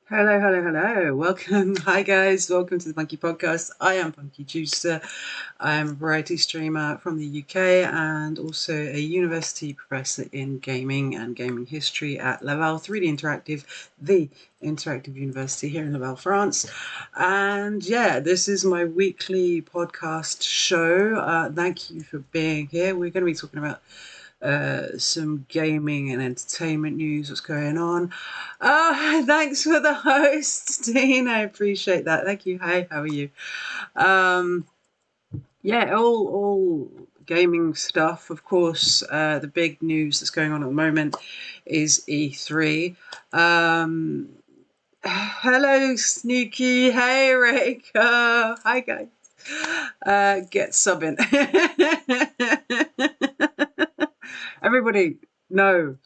Hello, hello, hello. Welcome. Hi, guys. Welcome to the Punkee Podcast. I am Punkee Juicer. I am a variety streamer from the UK and also a university professor in gaming and gaming history at Laval 3D Interactive, the interactive university here in Laval, France. And yeah, this is my weekly podcast show. Thank you for being here. We're going to be talking about some gaming and entertainment news, what's going on. Thanks for the host, Dean. I appreciate that. Thank you. Hi, how are you? Um, yeah, all gaming stuff. Of course, the big news that's going on at the moment is E3. Hello, Sneaky. Hey, Reka. Hi, guys. Get subbing. Everybody, no.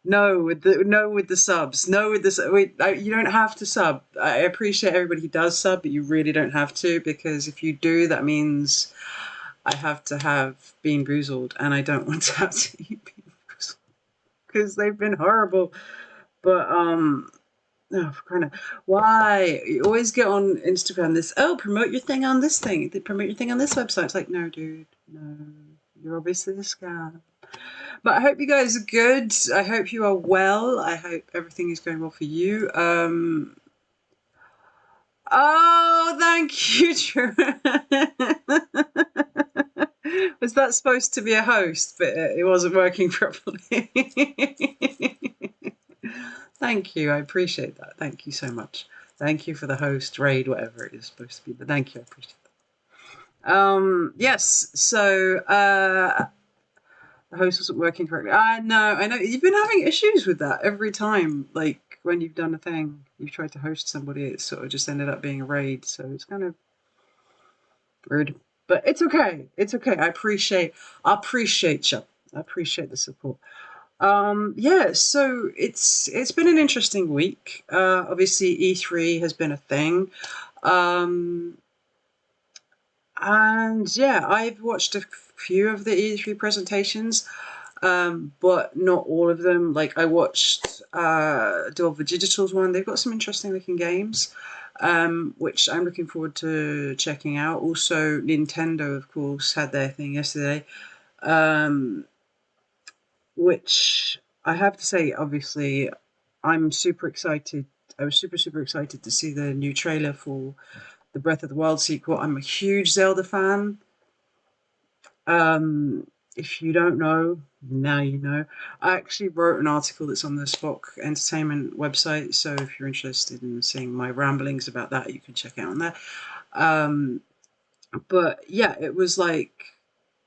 No with the subs. No with the wait. You don't have to sub. I appreciate everybody who does sub, but you really don't have to, because if you do, that means I have to have Bean Boozled, and I don't want to have to eat Bean Boozled because they've been horrible. But oh, for crying out, why you always get on Instagram this? Oh, promote your thing on this thing. Promote your thing on this website. It's like, no, dude, no. You're obviously a scam. But I hope you guys are good. I hope you are well. I hope everything is going well for you. Oh, thank you, Drew. Was that supposed to be a host, but it wasn't working properly? Thank you. I appreciate that. Thank you so much. Thank you for the host, raid, whatever it is supposed to be. But thank you. I appreciate that. Yes. So, the host wasn't working correctly. I know. You've been having issues with that every time. Like when you've done a thing, you've tried to host somebody, it sort of just ended up being a raid. So it's kind of rude. But it's okay. It's okay. I appreciate you. I appreciate the support. Yeah, so it's been an interesting week. Obviously E3 has been a thing. Um, and yeah, I've watched a few of the E3 presentations. But not all of them. Like I watched Devolver Digital's one. They've got some interesting looking games, which I'm looking forward to checking out. Also, Nintendo, of course, had their thing yesterday, um, which I have to say, obviously, I'm super excited. I was super excited to see the new trailer for the Breath of the Wild sequel. I'm a huge Zelda fan. Um, if you don't know, now you know. I actually wrote an article that's on the Spock Entertainment website, so if you're interested in seeing my ramblings about that, you can check it out on there. Um, but yeah, it was like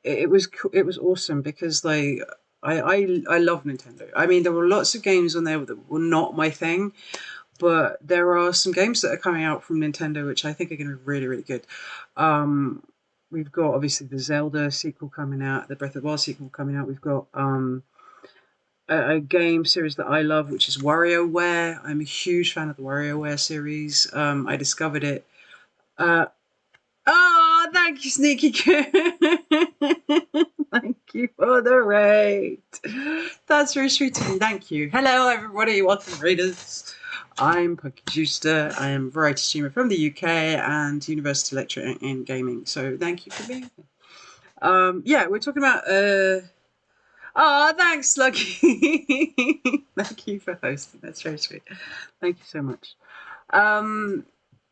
it was awesome because like I love Nintendo. I mean, there were lots of games on there that were not my thing, but there are some games that are coming out from Nintendo which I think are going to be really good. Um, we've got obviously the Zelda sequel coming out, the Breath of the Wild sequel coming out. We've got a game series that I love, which is WarioWare. I'm a huge fan of the WarioWare series. I discovered it. Uh, oh, thank you, Sneaky Kid. Thank you for the raid. That's very sweet of you. Thank you. Hello, everybody. Welcome, readers. I'm Punkee Juicer. I am a variety streamer from the UK and university lecturer in gaming. So thank you for being here. Yeah, we're talking about. Oh, thanks, Lucky. Thank you for hosting. That's very sweet. Thank you so much.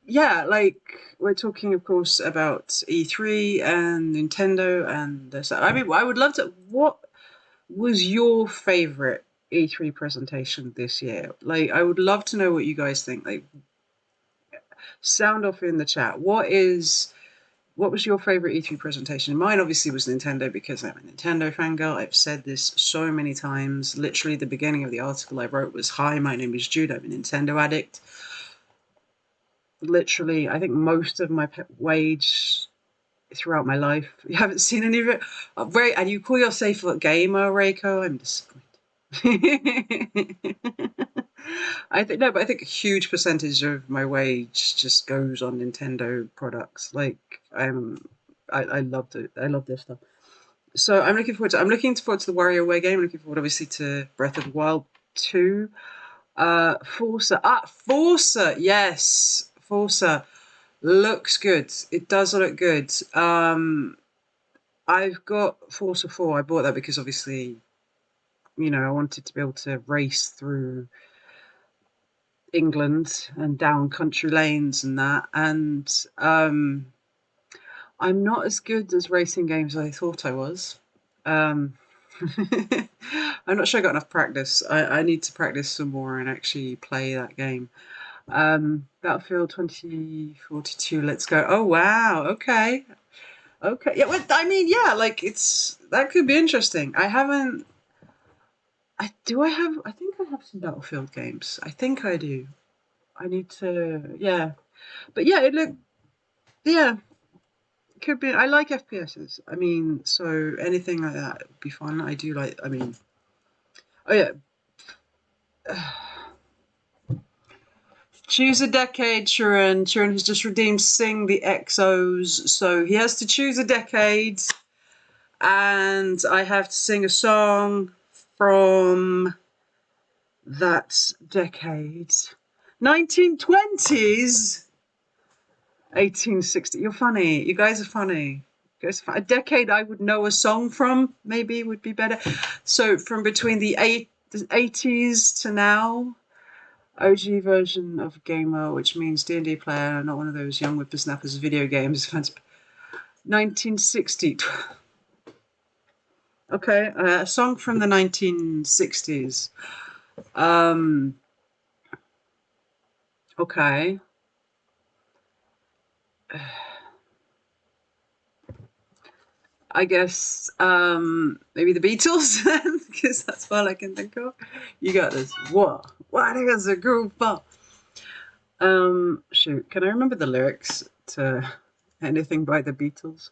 Yeah, like we're talking, of course, about E3 and Nintendo, and so I mean, I would love to. What was your favorite E3 presentation this year? Like, I would love to know what you guys think. Like, sound off in the chat. What was your favorite E3 presentation? Mine obviously was Nintendo because I'm a Nintendo fangirl. I've said this so many times. Literally, the beginning of the article I wrote was, "Hi, my name is Jude. I'm a Nintendo addict." Literally, I think most of my wage throughout my life. You haven't seen any of it. And you call yourself a gamer, Reiko? I'm disappointed. I think no, but I think a huge percentage of my wage just goes on Nintendo products. Like I loved it. I love their stuff. So I'm looking forward to the WarioWare game. I'm looking forward obviously to Breath of the Wild 2. Forza. Forza. Yes, Forza looks good. It does look good. I've got Forza 4. I bought that because obviously, I wanted to be able to race through England and down country lanes and that. And I'm not as good as racing games as I thought I was. Um, I'm not sure I got enough practice. I need to practice some more and actually play that game. Battlefield 2042. Let's go. Oh wow. Okay. Okay. Yeah. Well, I mean, yeah. Like that could be interesting. I haven't. I have. I think I have some Battlefield games. I think I do. I need to. Yeah. But yeah, it looked. Yeah. Could be. I like FPSs. I mean, so anything like that would be fun. I do like. I mean. Oh yeah. Choose a decade, Sharon. Sharon has just redeemed Sing the XOs. So he has to choose a decade. And I have to sing a song from that decade. 1920s? 1860. You're funny. You guys are funny. A decade I would know a song from, maybe, would be better. So from between the 80s to now. OG version of gamer, which means D&D player, not one of those young whippersnappers video games. 1960. Okay, a song from the 1960s. Okay. I guess maybe the Beatles, because that's all I can think of. You got this. What is a groove ball? Shoot, can I remember the lyrics to anything by the Beatles?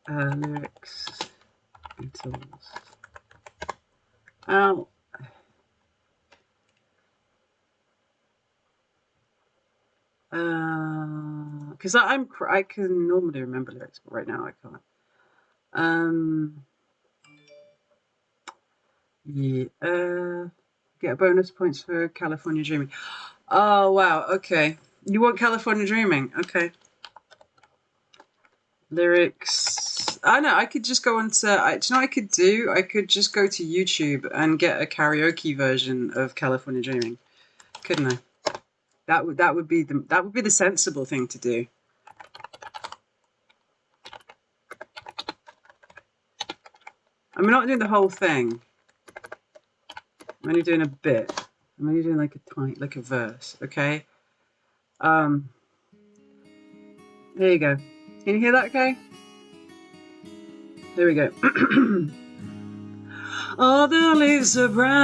Lyrics, Beatles. Oh. Because I can normally remember lyrics, but right now I can't. Yeah. Get bonus points for California Dreaming. Oh wow. Okay. You want California Dreaming? Okay. Lyrics. I know. I could just go on to. Do you know what I could do? I could just go to YouTube and get a karaoke version of California Dreaming. Couldn't I? That would be the sensible thing to do. I'm not doing the whole thing. I'm only doing a bit. I'm only doing like a verse. Okay. There you go. Can you hear that? Okay. There we go. All the leaves are brown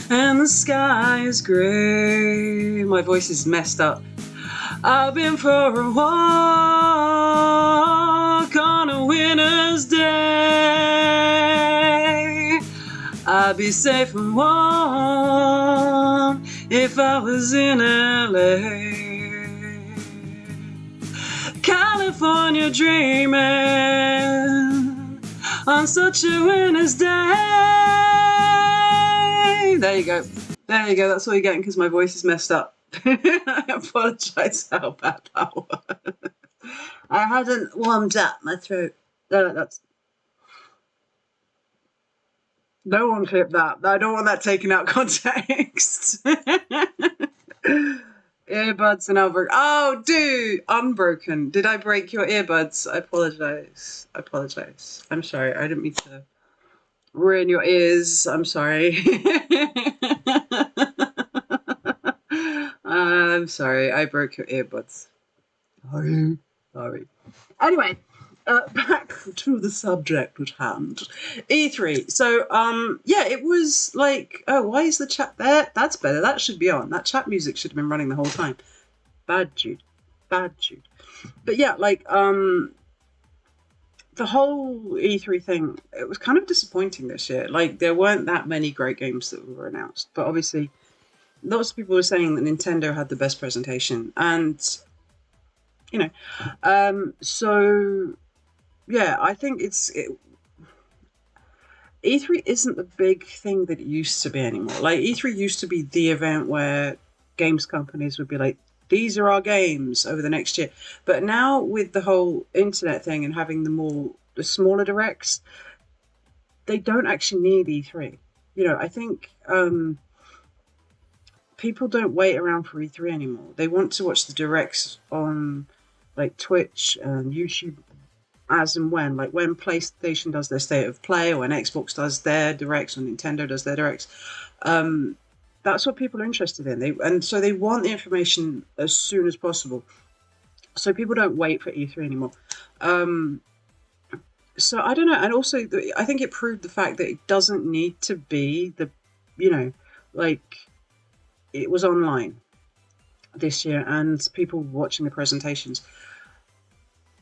and the sky is grey. My voice is messed up. I've been for a walk on a winter's day. I'd be safe and warm if I was in LA. California dreaming on such a winter's day. There you go. There you go. That's all you're getting because my voice is messed up. I apologise how bad that was. I hadn't warmed up my throat. That's. No one clip that. I don't want that taken out of context. Earbuds and unbroken. Oh, dude, unbroken. Did I break your earbuds? I apologise. I'm sorry. I didn't mean to ruin your ears. I'm sorry. I'm sorry. I broke your earbuds. Sorry. Anyway, back to the subject at hand. E3. So, yeah, it was like, oh, why is the chat there? That's better. That should be on. That chat music should have been running the whole time. Bad Jude. But yeah, like, the whole E3 thing, it was kind of disappointing this year. Like, there weren't that many great games that were announced. But obviously, lots of people were saying that Nintendo had the best presentation. And, so, yeah, I think E3 isn't the big thing that it used to be anymore. Like E3 used to be the event where games companies would be like, these are our games over the next year. But now with the whole internet thing and having the smaller directs, they don't actually need E3. I think people don't wait around for E3 anymore. They want to watch the directs on like Twitch and YouTube as and when. Like when PlayStation does their State of Play, or when Xbox does their directs, or Nintendo does their directs. That's what people are interested in. So they want the information as soon as possible. So people don't wait for E3 anymore. So I don't know. And also, I think it proved the fact that it doesn't need to be like it was online this year and people watching the presentations.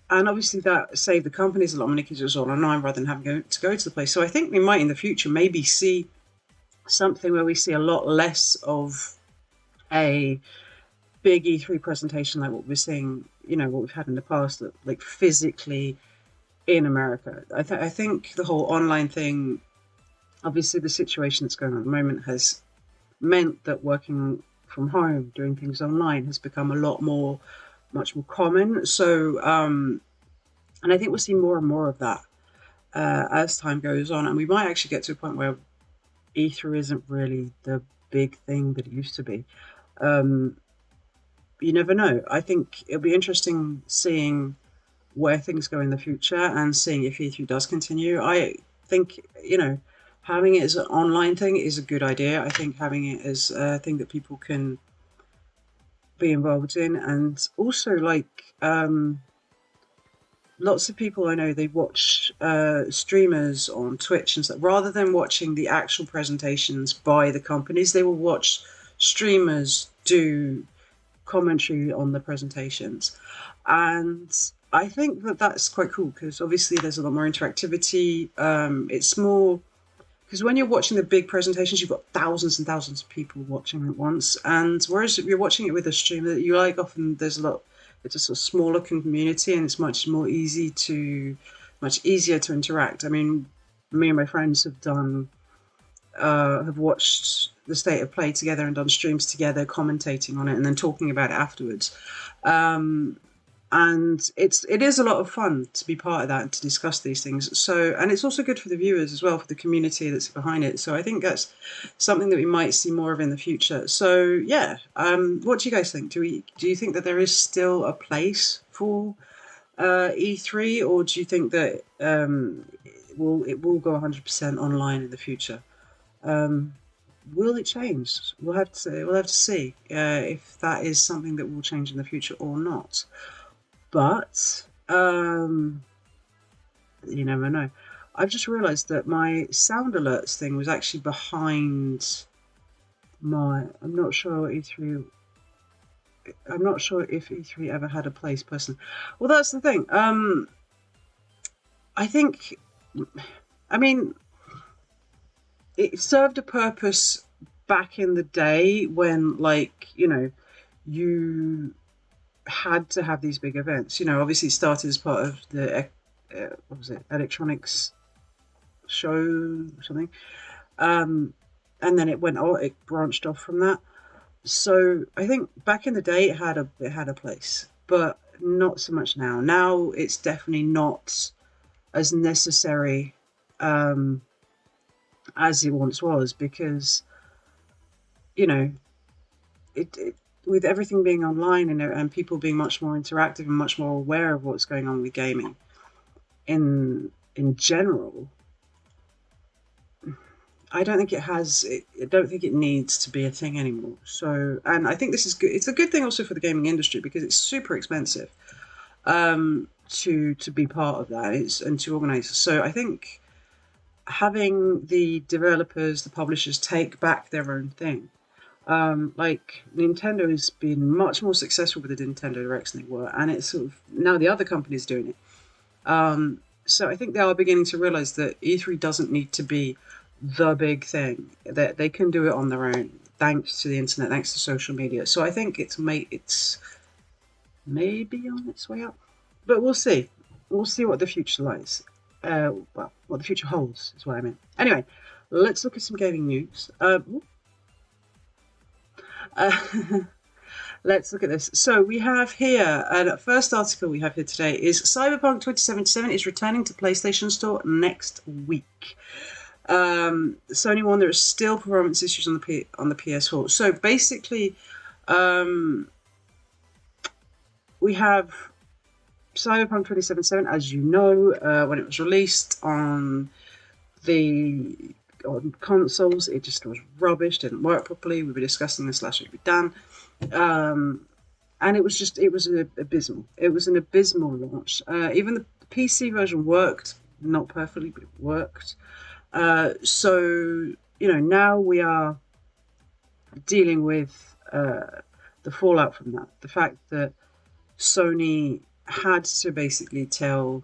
And obviously that saved the companies a lot of money because it was all online rather than having to go to the place. So I think we might in the future maybe see something where we see a lot less of a big E3 presentation like what we're seeing, what we've had in the past, that like physically in America. I think the whole online thing, obviously the situation that's going on at the moment has meant that working from home, doing things online has become much more common. So, and I think we'll see more and more of that as time goes on. And we might actually get to a point where E3 isn't really the big thing that it used to be. You never know. I think it'll be interesting seeing where things go in the future and seeing if E3 does continue. I think, having it as an online thing is a good idea. I think having it as a thing that people can be involved in, and also like lots of people I know, they watch streamers on Twitch and stuff. Rather than watching the actual presentations by the companies, they will watch streamers do commentary on the presentations. And I think that that's quite cool because obviously there's a lot more interactivity. It's more, because when you're watching the big presentations, you've got thousands and thousands of people watching at once. And whereas if you're watching it with a streamer, you like often there's it's a sort of smaller community and it's much easier to interact. I mean, me and my friends have watched the State of Play together and done streams together, commentating on it and then talking about it afterwards. And it is a lot of fun to be part of that and to discuss these things. So, and it's also good for the viewers as well, for the community that's behind it. So I think that's something that we might see more of in the future. So yeah, what do you guys think? Do you think that there is still a place for E3, or do you think that it will go 100% online in the future? Will it change? We'll have to see if that is something that will change in the future or not. But you never know. I've just realised that my sound alerts thing was actually behind I'm not sure E3. I'm not sure if E3 ever had a place personally. Well, that's the thing. I think, I mean, it served a purpose back in the day when, like, you had to have these big events. Obviously it started as part of the what was it, electronics show or something, and then it branched off from that. So I think back in the day it had a place, but not so much now. Now it's definitely not as necessary as it once was, because it with everything being online and people being much more interactive and much more aware of what's going on with gaming in general, I don't think it needs to be a thing anymore. So, and I think this is good. It's a good thing also for the gaming industry because it's super expensive to be part of that and to organize. So I think having the developers, the publishers take back their own thing. Like Nintendo has been much more successful with the Nintendo Directs than they were, and it's sort of now the other companies doing it. So I think they are beginning to realize that E3 doesn't need to be the big thing, that they can do it on their own thanks to the internet, thanks to social media. So I think it's maybe on its way up, but we'll see what the future lies. well, what the future holds is what I mean. Anyway, let's look at some gaming news. Let's look at this. So we have here, the first article we have here today is Cyberpunk 2077 is returning to PlayStation Store next week. Sony warned there are still performance issues on the PS4. So basically, we have Cyberpunk 2077, as you know, when it was released on consoles, it just was rubbish, didn't work properly. We were discussing this last week with Dan. And it was abysmal. It was an abysmal launch. Even the PC version worked, not perfectly, but it worked. So, now we are dealing with the fallout from that. The fact that Sony had to basically tell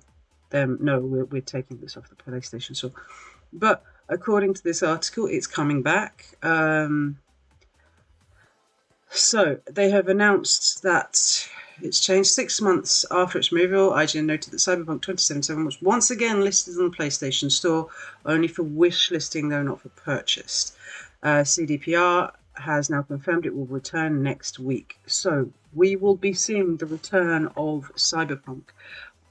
them, no, we're taking this off the PlayStation Store. But according to this article, it's coming back. So they have announced that it's changed 6 months after its removal. IGN noted that Cyberpunk 2077 was once again listed on the PlayStation Store, only for wish listing, though not for purchase. CDPR has now confirmed it will return next week. So we will be seeing the return of Cyberpunk,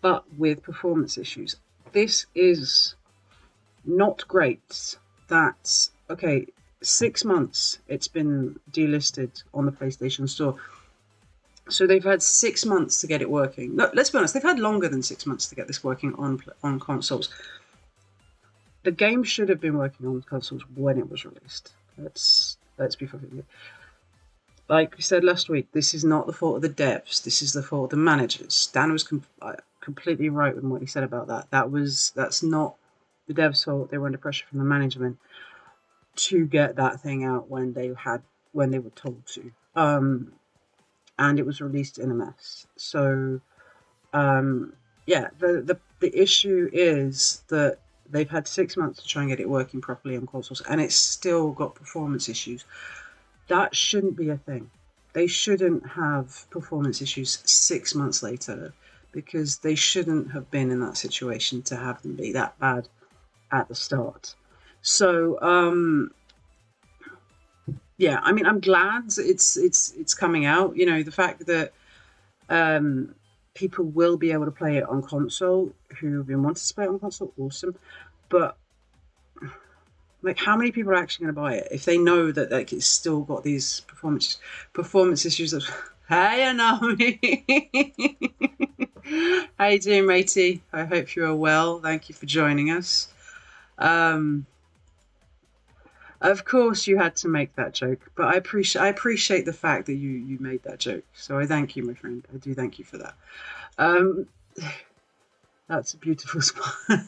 but with performance issues. This is not great. That's okay. 6 months it's been delisted on the PlayStation Store. So they've had 6 months to get it working. No, let's be honest, they've had longer than 6 months to get this working on consoles. The game should have been working on consoles when it was released. Let's be fucking clear. Like we said last week, this is not the fault of the devs. This is the fault of the managers. Dan was completely right with what he said about that. That's not the devs' fault. They were under pressure from the management to get that thing out when they were told to, and it was released in a mess. So, the issue is that they've had 6 months to try and get it working properly on consoles, and it's still got performance issues. That shouldn't be a thing. They shouldn't have performance issues 6 months later, because they shouldn't have been in that situation to have them be that bad at the start. So, I'm glad it's coming out. The fact that people will be able to play it on console who've been wanting to play it on console, awesome. But how many people are actually going to buy it if they know that it's still got these performance issues? Hey, Anami. How you doing, matey? I hope you are well. Thank you for joining us. Of course, you had to make that joke, but I appreciate the fact that you made that joke. So I thank you, my friend. I do thank you for that. That's a beautiful smile.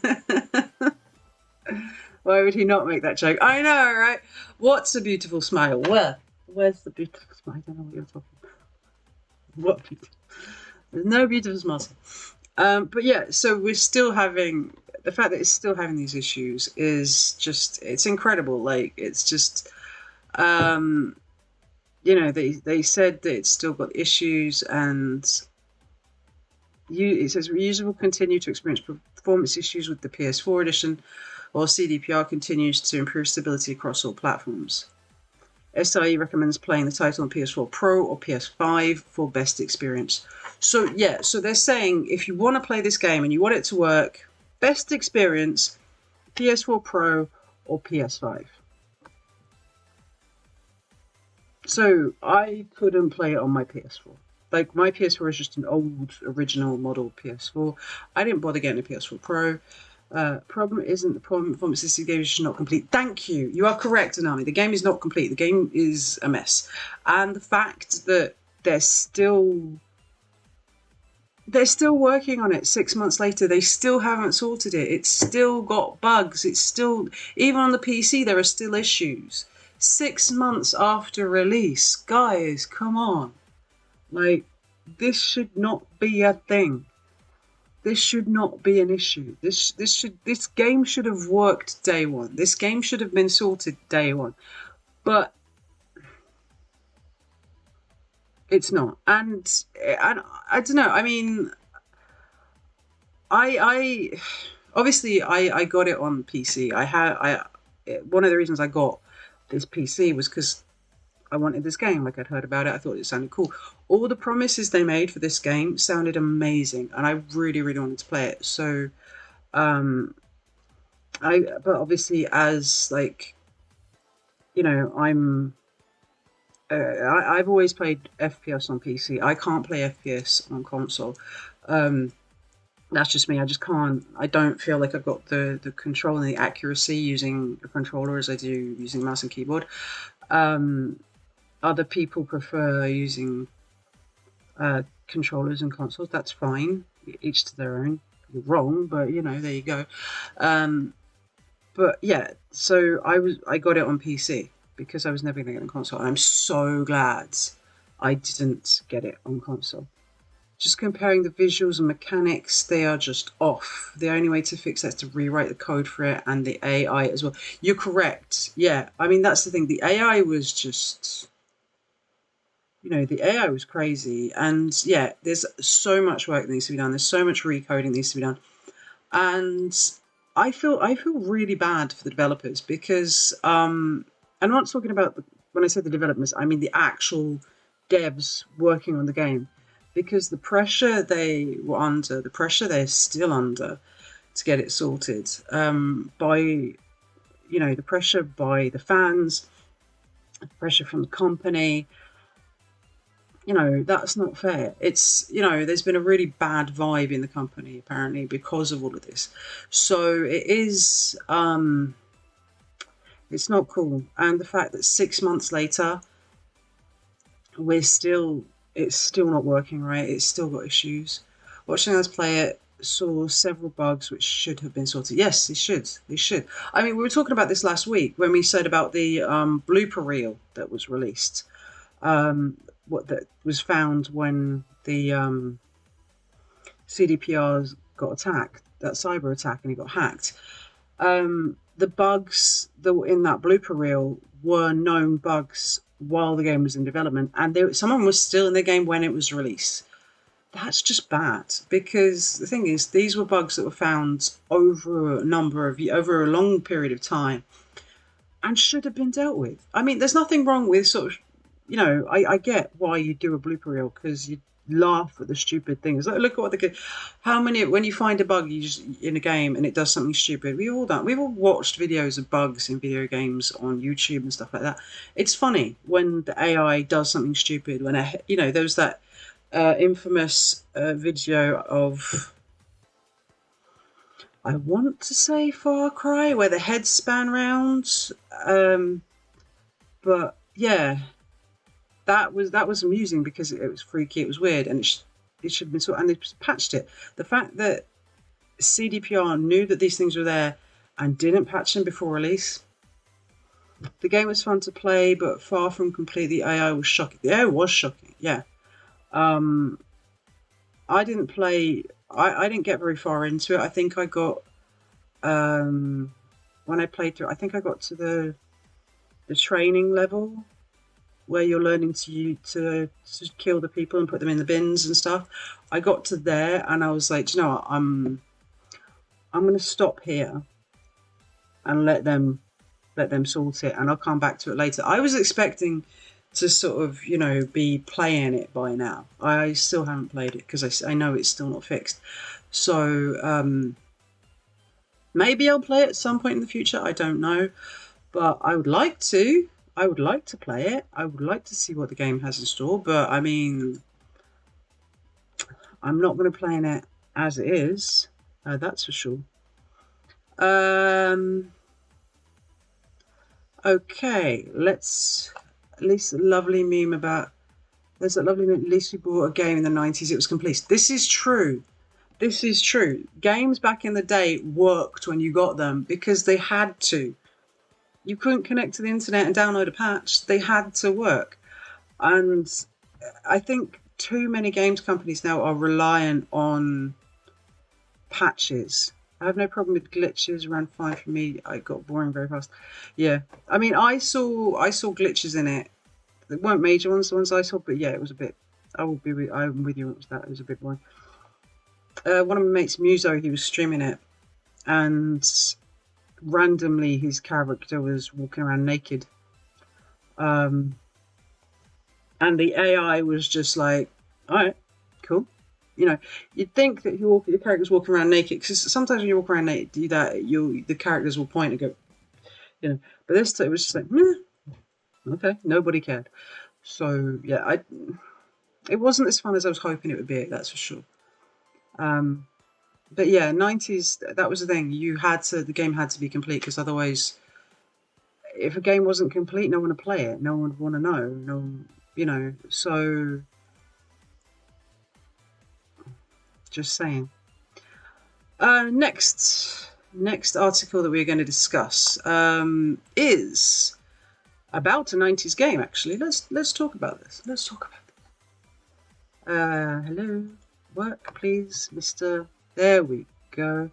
Why would he not make that joke? I know, right? What's a beautiful smile? Where's the beautiful smile? I don't know what you're talking about. What beautiful? There's no beautiful smiles. But yeah, so we're still having. The fact that it's still having these issues is just, it's incredible. It's just, they said that it's still got issues, and it says users will continue to experience performance issues with the PS4 edition, while CDPR continues to improve stability across all platforms. SIE recommends playing the title on PS4 Pro or PS5 for best experience. So they're saying if you want to play this game and you want it to work, best experience, PS4 Pro or PS5. So I couldn't play it on my PS4. My PS4 is just an old original model PS4. I didn't bother getting a PS4 Pro. Problem isn't the problem. Performance is the game is not complete. Thank you. You are correct, Anami. The game is not complete. The game is a mess. And the fact that they're still working on it 6 months later. They still haven't sorted it. It's still got bugs. It's still, even on the PC, there are still issues. 6 months after release. Guys, come on. This should not be a thing. This should not be an issue. This game should have worked day one. This game should have been sorted day one. But it's not. And I don't know. I mean, Obviously, I got it on PC. One of the reasons I got this PC was because I wanted this game. Like, I'd heard about it. I thought it sounded cool. All the promises they made for this game sounded amazing, and I really, really wanted to play it. So, um, but obviously, as like, I'm I've always played FPS on PC. I can't play FPS on console. Um, that's just me. I just can't. I don't feel like I've got the control and the accuracy using a controller as I do using mouse and keyboard. Um, Other people prefer using controllers and consoles. That's fine. Each to their own. You're wrong, but there you go. Um, but yeah, so I got it on PC because I was never going to get it on console, and I'm so glad I didn't get it on console. Just comparing the visuals and mechanics, they are just off. The only way to fix that is to rewrite the code for it and the AI as well. You're correct. Yeah, I mean, that's the thing. The AI was just, the AI was crazy. And yeah, there's so much work that needs to be done. There's so much recoding that needs to be done. And I feel really bad for the developers because I'm not talking about when I said the developers, I mean the actual devs working on the game, because the pressure they were under, the pressure they're still under to get it sorted, by the pressure by the fans, the pressure from the company. That's not fair. It's, there's been a really bad vibe in the company apparently because of all of this. So it is, it's not cool. And the fact that 6 months later, it's still not working right. It's still got issues. Watching us play it saw several bugs which should have been sorted. Yes, they should. They should. I mean, we were talking about this last week when we said about the blooper reel that was released. What that was found when the CDPRs got attacked, that cyber attack, and he got hacked. The bugs that were in that blooper reel were known bugs while the game was in development, and someone was still in the game when it was released. That's just bad, because the thing is, these were bugs that were found over a long period of time, and should have been dealt with. I mean, there's nothing wrong with sort of, I get why you do a blooper reel, because you laugh at the stupid things. Like, look at what how many, when you find a bug in a game and it does something stupid, we've all watched videos of bugs in video games on YouTube and stuff like that. It's funny when the AI does something stupid, when there was that infamous video of, I want to say Far Cry, where the head span round, but yeah, that was amusing because it was freaky, it was weird, and it should have been sorted, and they patched it. The fact that CDPR knew that these things were there and didn't patch them before release. The game was fun to play, but far from complete. The AI was shocking. The AI was shocking, yeah. I didn't play. I didn't get very far into it. I think I got when I played through. I think I got to the training level where you're learning to kill the people and put them in the bins and stuff. I got to there and I was like, you know what? I'm going to stop here and let them sort it, and I'll come back to it later. I was expecting to sort of, be playing it by now. I still haven't played it because I know it's still not fixed. So maybe I'll play it at some point in the future. I don't know, but I would like to. I would like to play it. I would like to see what the game has in store. But I mean, I'm not going to play in it as it is. That's for sure. Okay, let's. At least a lovely meme about. There's a lovely meme. At least we bought a game in the 90s. It was complete. This is true. This is true. Games back in the day worked when you got them because they had to. You couldn't connect to the internet and download a patch. They had to work. And I think too many games companies now are reliant on patches. I have no problem with glitches. Ran fine for me. I got boring very fast. Yeah. I mean, I saw glitches in it. They weren't major ones, the ones I saw, but yeah, it was a bit. I'm with you. It was a bit boring. One of my mates, Muso, he was streaming it, and randomly his character was walking around naked. And the AI was just like, all right, cool. You'd think that your character's walking around naked, because sometimes when you walk around naked, the characters will point and go, But this time it was just like, meh, okay, nobody cared. So yeah, it wasn't as fun as I was hoping it would be. That's for sure. But yeah, 90s. That was the thing. The game had to be complete, because otherwise, if a game wasn't complete, no one would play it. No one would want to know. No one, So, just saying. Next article that we're going to discuss is about a 90s game. Actually, let's talk about this. Hello, work, please, Mister. There we go.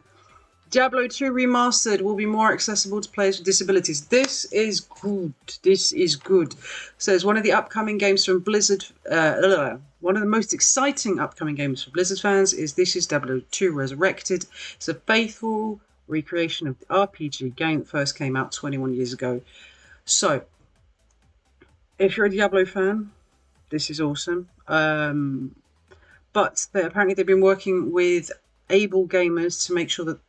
Diablo 2 Remastered will be more accessible to players with disabilities. This is good. So it's one of the upcoming games from Blizzard. One of the most exciting upcoming games for Blizzard fans is Diablo 2 Resurrected. It's a faithful recreation of the RPG game that first came out 21 years ago. So, if you're a Diablo fan, this is awesome. But apparently they've been working with able gamers to make sure that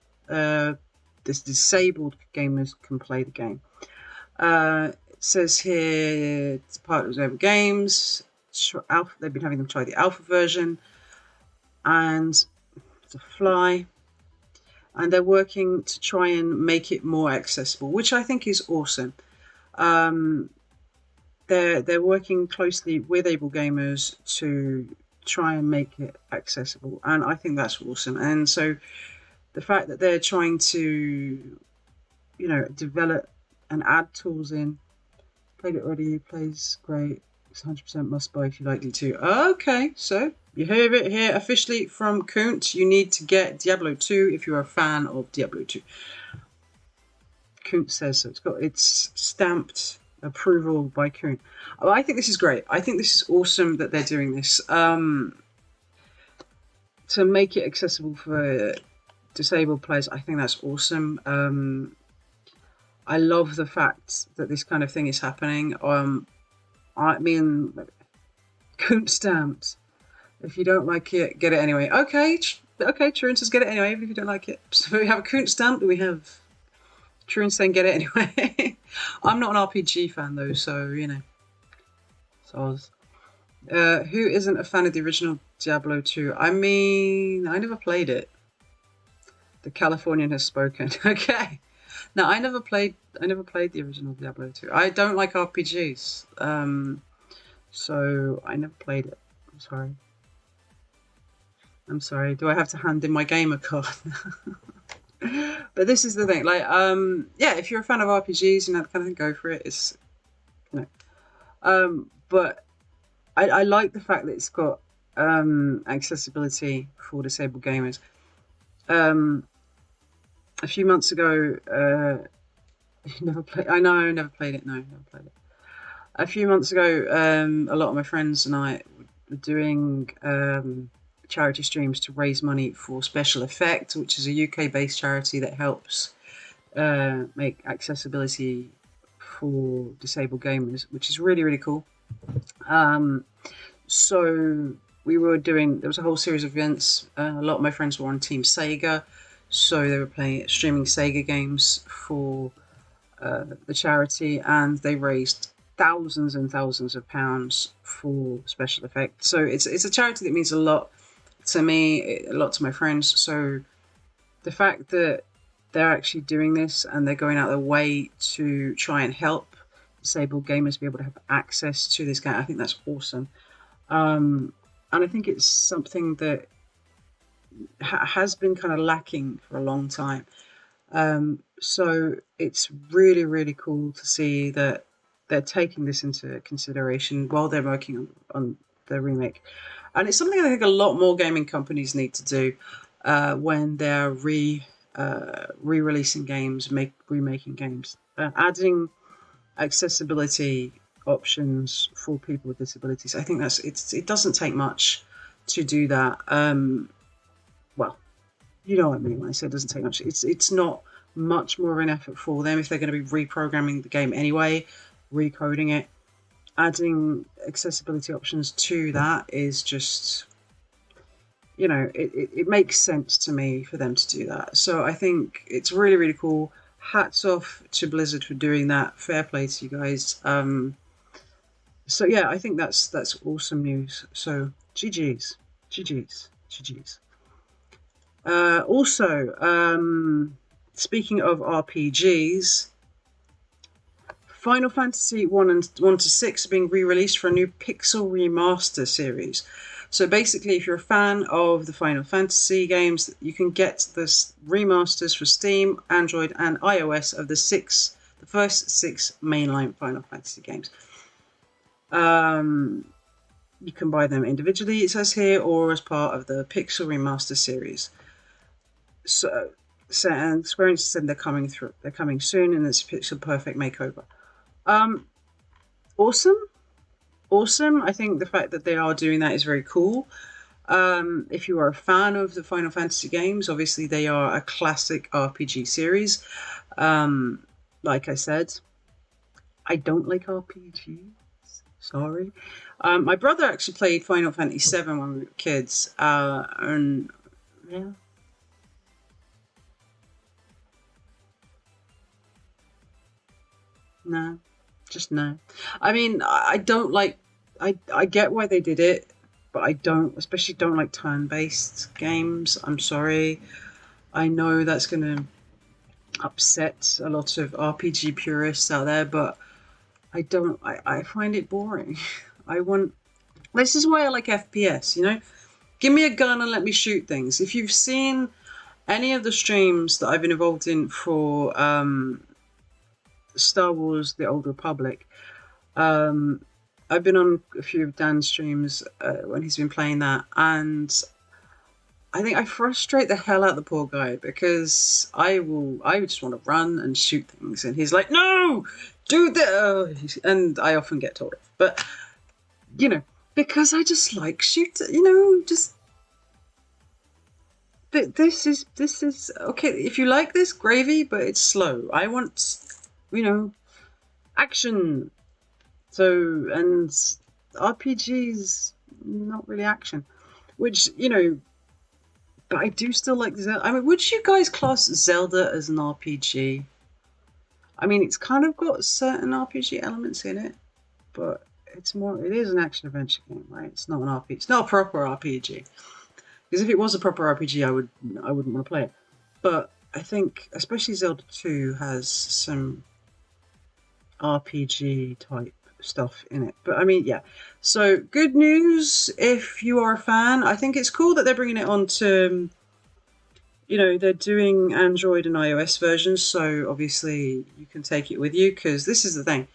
disabled gamers can play the game. It says here it's part of Able Games. They've been having them try the alpha version, and to fly. And they're working to try and make it more accessible, which I think is awesome. They're working closely with able gamers to try and make it accessible, and I think that's awesome. And so the fact that they're trying to, develop and add tools in. Played it already, plays great. It's 100% must buy if you like D2. Okay, so you hear it here officially from Kunt. You need to get Diablo 2 if you're a fan of Diablo 2. Kunt says so. It's stamped approval by Kunt. Oh, I think this is great. I think this is awesome that they're doing this. To make it accessible for disabled players, I think that's awesome. I love the fact that this kind of thing is happening. Me and Kunt stamped. If you don't like it, get it anyway. Okay, Truant says get it anyway, even if you don't like it. So we have a Kunt stamp, and we have Truant saying get it anyway. I'm not an RPG fan though, so who isn't a fan of the original Diablo 2? I mean, I never played it. The Californian has spoken. Okay. No, I never played the original Diablo 2. I don't like RPGs. So I never played it. I'm sorry. Do I have to hand in my gamer card? But this is the thing. If you're a fan of RPGs, that kind of thing, go for it. It's but I like the fact that it's got accessibility for disabled gamers. A few months ago, never played it. No, never played it. A few months ago, a lot of my friends and I were doing charity streams to raise money for Special Effect, which is a UK-based charity that helps make accessibility for disabled gamers, which is really, really cool. So there was a whole series of events. A lot of my friends were on Team Sega, so they were streaming Sega games for the charity, and they raised thousands and thousands of pounds for Special Effects. So it's a charity that means a lot to me, a lot to my friends. So the fact that they're actually doing this and they're going out their way to try and help disabled gamers be able to have access to this game, I think that's awesome. And I think it's something that has been kind of lacking for a long time. So it's really, really cool to see that they're taking this into consideration while they're working on their remake. And it's something I think a lot more gaming companies need to do when they're re-releasing games, remaking games. Adding accessibility options for people with disabilities. I think it doesn't take much to do that. you know what I mean when I say it doesn't take much. It's not much more of an effort for them if they're going to be reprogramming the game anyway, recoding it. Adding accessibility options to that is just, it makes sense to me for them to do that. So I think it's really, really cool. Hats off to Blizzard for doing that. Fair play to you guys. So yeah, I think that's awesome news. So GG's. Also, speaking of RPGs, Final Fantasy 1 and 1 to 6 are being re-released for a new Pixel Remaster series. So basically, if you're a fan of the Final Fantasy games, you can get this remasters for Steam, Android, and iOS of the first 6 mainline Final Fantasy games. You can buy them individually, it says here, or as part of the Pixel Remaster series. So and Square Enix said they're coming soon, and it's Pixel Perfect makeover. Awesome. I think the fact that they are doing that is very cool. If you are a fan of the Final Fantasy games, obviously they are a classic RPG series. Like I said, I don't like RPGs. Sorry. My brother actually played Final Fantasy 7 when we were kids. And yeah. No. Just no. I mean, I don't like. I get why they did it, but I especially don't like turn-based games. I'm sorry. I know that's going to upset a lot of RPG purists out there, but I don't. I find it boring. This is why I like FPS. Give me a gun and let me shoot things. If you've seen any of the streams that I've been involved in for Star Wars: The Old Republic. I've been on a few of Dan's streams when he's been playing that, and I think I frustrate the hell out of the poor guy because I just want to run and shoot things, and he's like, "No, do that," and I often get told off. But because I just like shooting, just. This is okay. If you like this, gravy, but it's slow. I want, action. So, and RPGs, not really action, which, but I do still like Zelda. I mean, would you guys class Zelda as an RPG? I mean, it's kind of got certain RPG elements in it, but it is an action adventure game, right? It's not an RPG. It's not a proper RPG. Because if it was a proper RPG, I wouldn't want to play it. But I think, especially Zelda 2 has some RPG type stuff in it. But I mean, yeah. So good news if you are a fan. I think it's cool that they're bringing it on to, they're doing Android and iOS versions. So obviously you can take it with you because this is the thing.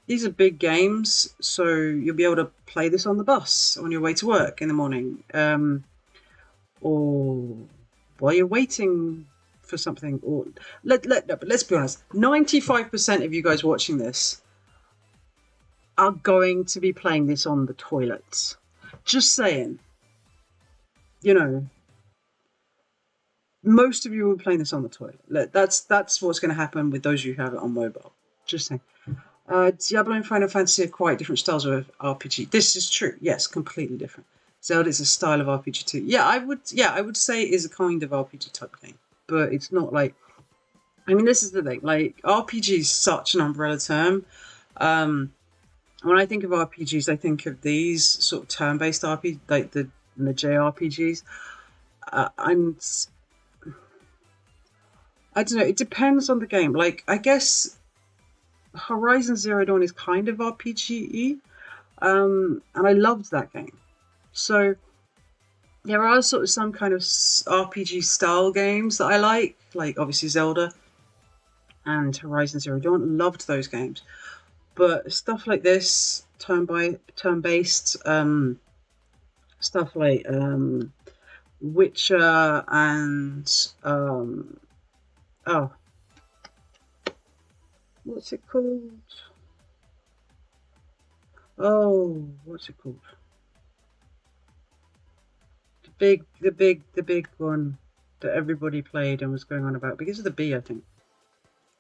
These are big games, so you'll be able to play this on the bus on your way to work in the morning. Or while you're waiting for something, or but let's be honest, 95% of you guys watching this are going to be playing this on the toilets. Just saying. Most of you will be playing this on the toilet. That's what's going to happen with those of you who have it on mobile. Just saying. Diablo and Final Fantasy are quite different styles of RPG. This is true. Yes, completely different. Zelda is a style of RPG too. Yeah, I would say it is a kind of RPG type thing, but it's not like. I mean, this is the thing. Like RPG is such an umbrella term. When I think of RPGs, I think of these sort of turn-based RPG, like the JRPGs. I don't know. It depends on the game. Like I guess Horizon Zero Dawn is kind of RPG-y, and I loved that game. So there are sort of some kind of RPG style games that I like obviously Zelda and Horizon Zero Dawn. Loved those games, but stuff like this, turn-based, stuff like Witcher and what's it called? Oh, what's it called? The big one. that everybody played and was going on about because of the bee, I think.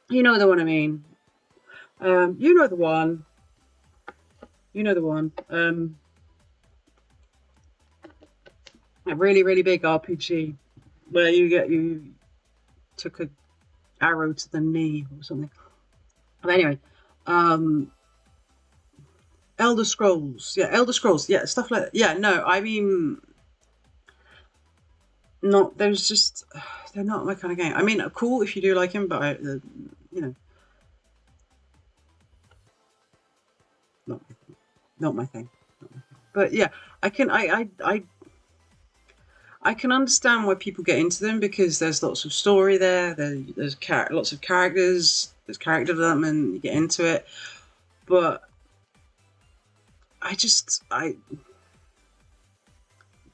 You know the one I mean. You know the one. You know the one. A really, really big RPG where you took a arrow to the knee or something. But anyway, Elder Scrolls, yeah, stuff like that. Yeah, no, I mean, not there's just they're not my kind of game. I mean, cool if you do like him, but you know, not my thing. But yeah, I can understand why people get into them because there's lots of story there. There's lots of characters. There's character development. You get into it, but it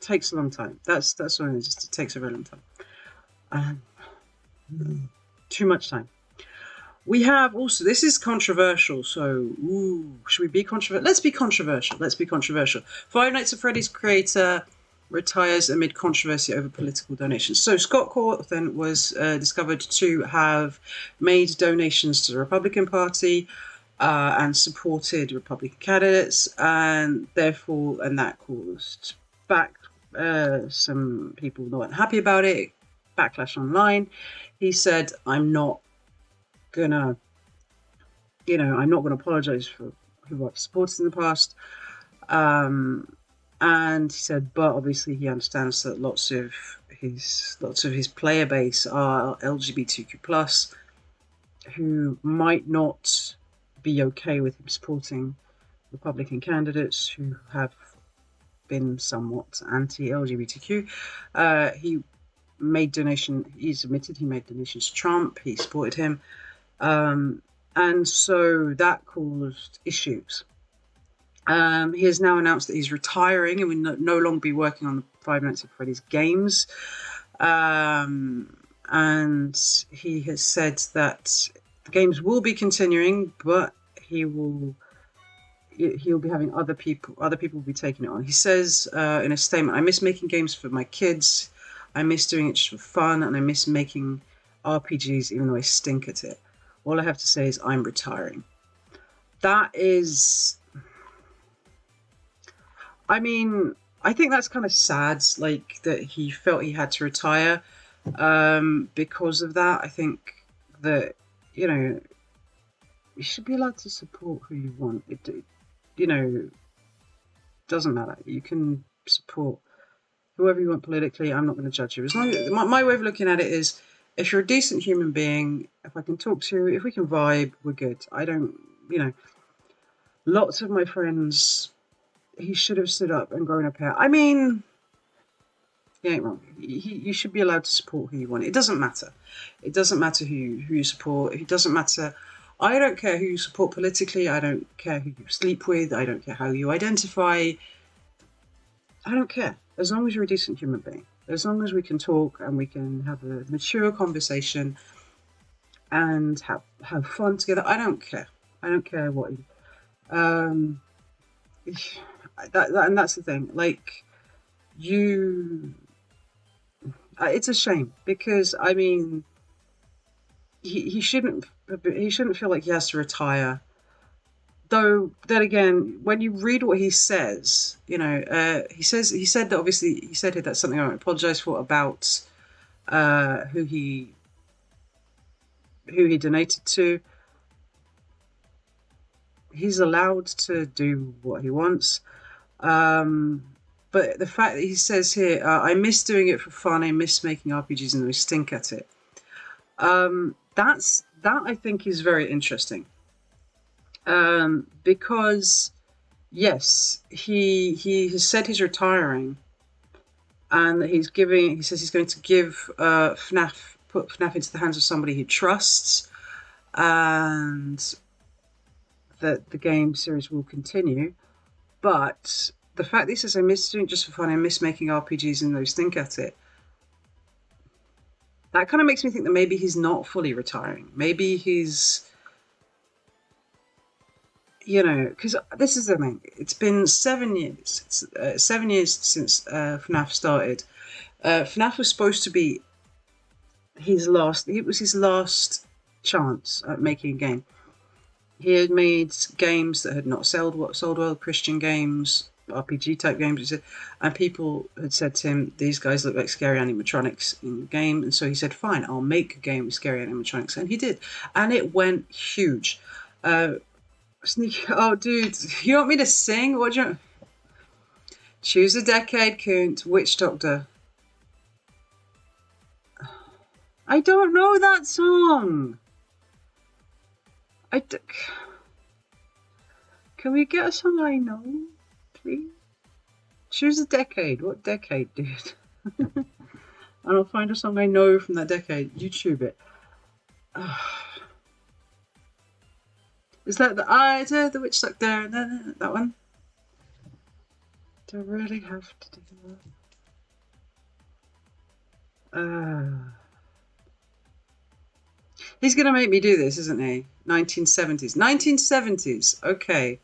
takes a long time. That's what it is. Just it takes a very long time. Too much time. We have also, this is controversial, so should we be controversial? Let's be controversial. Five Nights at Freddy's creator retires amid controversy over political donations. So Scott Cawthon was discovered to have made donations to the Republican Party and supported Republican candidates, and that caused some people not happy about it, backlash online. He said, I'm not gonna apologize for who I've supported in the past. And he said, but obviously he understands that lots of his player base are LGBTQ plus, who might not be okay with him supporting Republican candidates who have been somewhat anti-LGBTQ. He admitted he made donations to Trump. He supported him. And so that caused issues. He has now announced that he's retiring and will no longer be working on the Five Nights at Freddy's games. And he has said that the games will be continuing, but he'll be having other people will be taking it on. He says in a statement, I miss making games for my kids. I miss doing it just for fun, and I miss making RPGs even though I stink at it. All I have to say is I'm retiring. That is... I mean, I think that's kind of sad, like, that he felt he had to retire because of that. I think that, you should be allowed to support who you want. It doesn't matter. You can support whoever you want politically. I'm not going to judge you. As long as, my way of looking at it is, if you're a decent human being, if I can talk to you, if we can vibe, we're good. I don't, lots of my friends, he should have stood up and grown a pair. I mean, he ain't wrong. You should be allowed to support who you want. It doesn't matter. It doesn't matter who you support. It doesn't matter. I don't care who you support politically. I don't care who you sleep with. I don't care how you identify. I don't care. As long as you're a decent human being. As long as we can talk and we can have a mature conversation and have fun together. I don't care. I don't care what you... and that's the thing. Like, it's a shame because, I mean, he shouldn't feel like he has to retire. Though, then again, when you read what he says, he said that obviously, he said that's something I apologise for about who he donated to. He's allowed to do what he wants. But the fact that he says here, I miss doing it for fun, I miss making RPGs and we stink at it. That I think is very interesting. Because yes, he has said he's retiring and that he says he's going to give put FNAF into the hands of somebody he trusts, and that the game series will continue. But the fact that he says I miss doing it just for fun, I miss making RPGs and those think at it, that kind of makes me think that maybe he's not fully retiring. Maybe he's, because this is the thing. It's been 7 years. It's 7 years since FNAF started. FNAF was supposed to be it was his last chance at making a game. He had made games that had not sold well, Christian games, RPG type games, and people had said to him, these guys look like scary animatronics in the game, and so he said, fine, I'll make a game with scary animatronics, and he did, and it went huge. Oh dude, you want me to sing? What do you... Choose a decade, Kunt. Witch Doctor. I don't know that song. Can we get a song I know, please? Choose a decade. What decade, dude? And I'll find a song I know from that decade. YouTube it. Is that the Witch Doctor? That one? Do I really have to do that? He's going to make me do this, isn't he? 1970s. 1970s. Okay.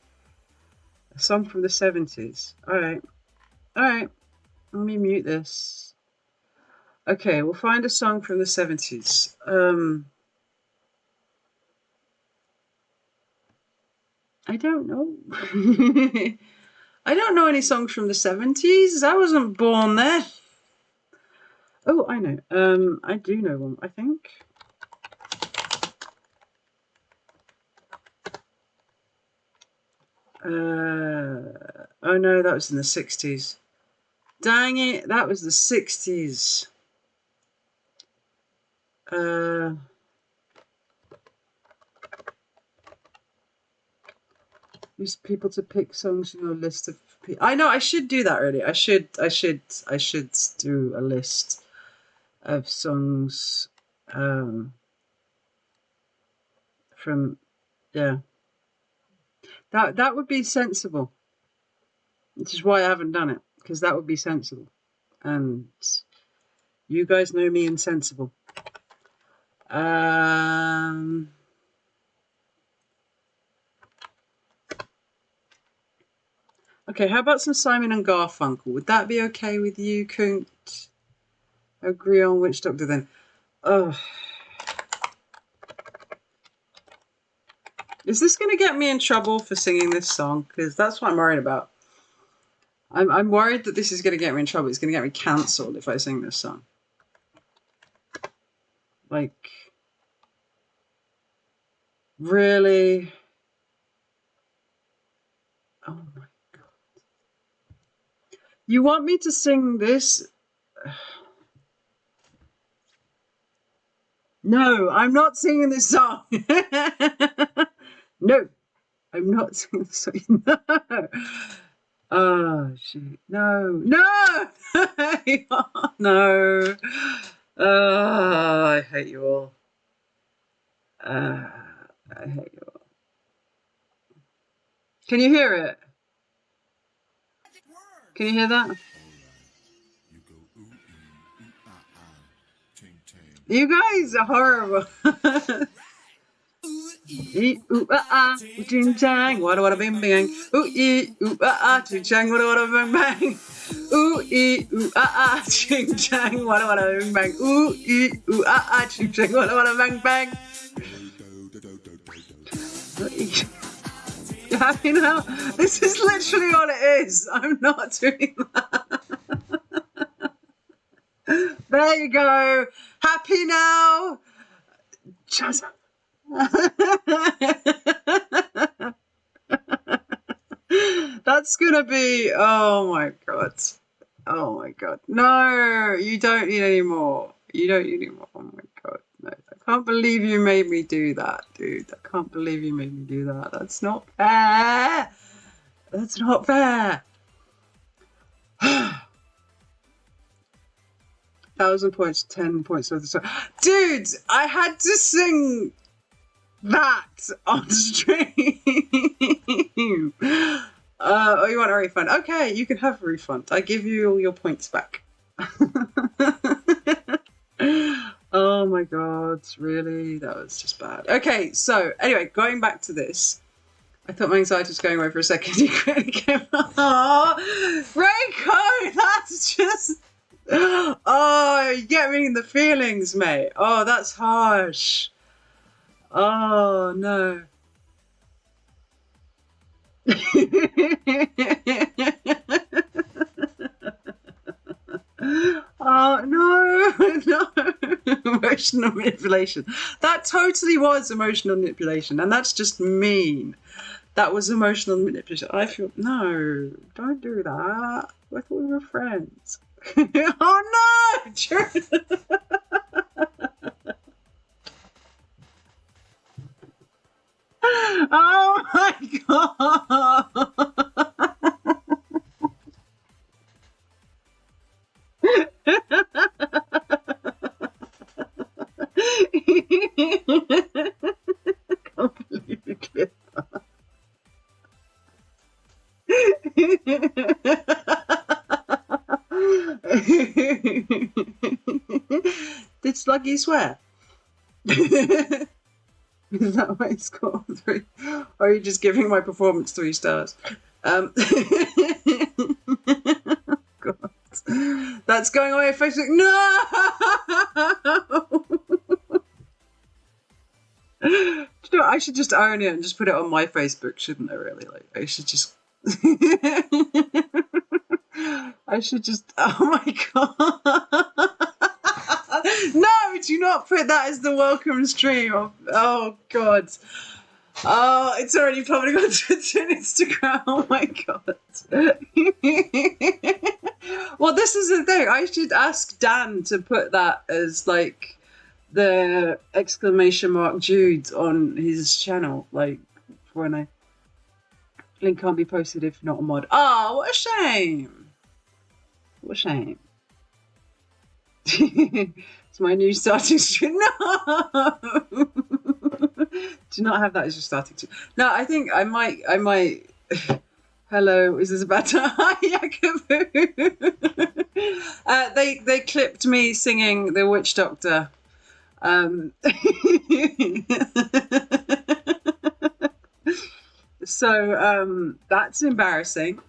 A song from the 70s. All right. Let me mute this. Okay, we'll find a song from the 70s. I don't know. I don't know any songs from the 70s. I wasn't born there. Oh, I know. I do know one, I think. Oh no, that was in the 60s. Dang it, that was the 60s. Use people to pick songs in your list of people. I know, I should do that really. I should do a list of songs from, yeah. That would be sensible. Which is why I haven't done it, because that would be sensible. And you guys know me insensible. Okay, how about some Simon and Garfunkel? Would that be okay with you, Kunt? Agree on Witch Doctor then. Oh. Is this going to get me in trouble for singing this song? Because that's what I'm worried about. I'm worried that this is going to get me in trouble. It's going to get me cancelled if I sing this song. Like, really? Oh my God. You want me to sing this? No, I'm not singing this song. No, I'm not singing this song. No. Oh, shoot. No. No. I hate you all. I hate you all. Can you hear it? Can you hear that? You guys are horrible. Ching chang, wada bing bang. Ching chang, wada bang bang. Ching chang, wada bing bang. Ching chang, wada bang bang. You happy now? This is literally all it is. I'm not doing that. There you go. Happy now? Just... That's gonna be, oh my God. No, you don't need any more. Oh my God, no. I can't believe you made me do that, dude. I can't believe you made me do that. That's not fair. 1,000 points, 10 points of the song. Dude, I had to sing that on stream. Oh, you want a refund? Okay, you can have a refund. I give you all your points back. Oh my God, really? That was just bad. Okay, so anyway, going back to this. I thought my anxiety was going away for a second. You quickly came. Oh, Reiko, that's just... Oh, you get me in the feelings, mate. Oh, that's harsh. Oh, no. Oh, no, no. Emotional manipulation. That totally was emotional manipulation, and that's just mean. That was emotional manipulation. I feel, no, don't do that. I thought we were friends. Oh, no! Jude. Oh, my God. Completely clear. Did Sluggy swear? Is that what it's called? 3? Or are you just giving my performance 3 stars? God. That's going away on Facebook. No! Do you know what? I should just own it and just put it on my Facebook, shouldn't I, really? Like, I should just... I should just... Oh, my God. No, do not put that as the welcome stream. Oh, God. Oh, it's already public on Twitter and Instagram. Oh, my God. Well, this is the thing. I should ask Dan to put that as, like, the exclamation mark Jude on his channel. Like, when I... Link can't be posted if not a mod. Oh, what a shame. What a shame. It's my new starting stream. No! Do not have that as your starting stream. No, I think I might... Hello, is this about to... Hi, Yakaboo! They clipped me singing The Witch Doctor. So that's embarrassing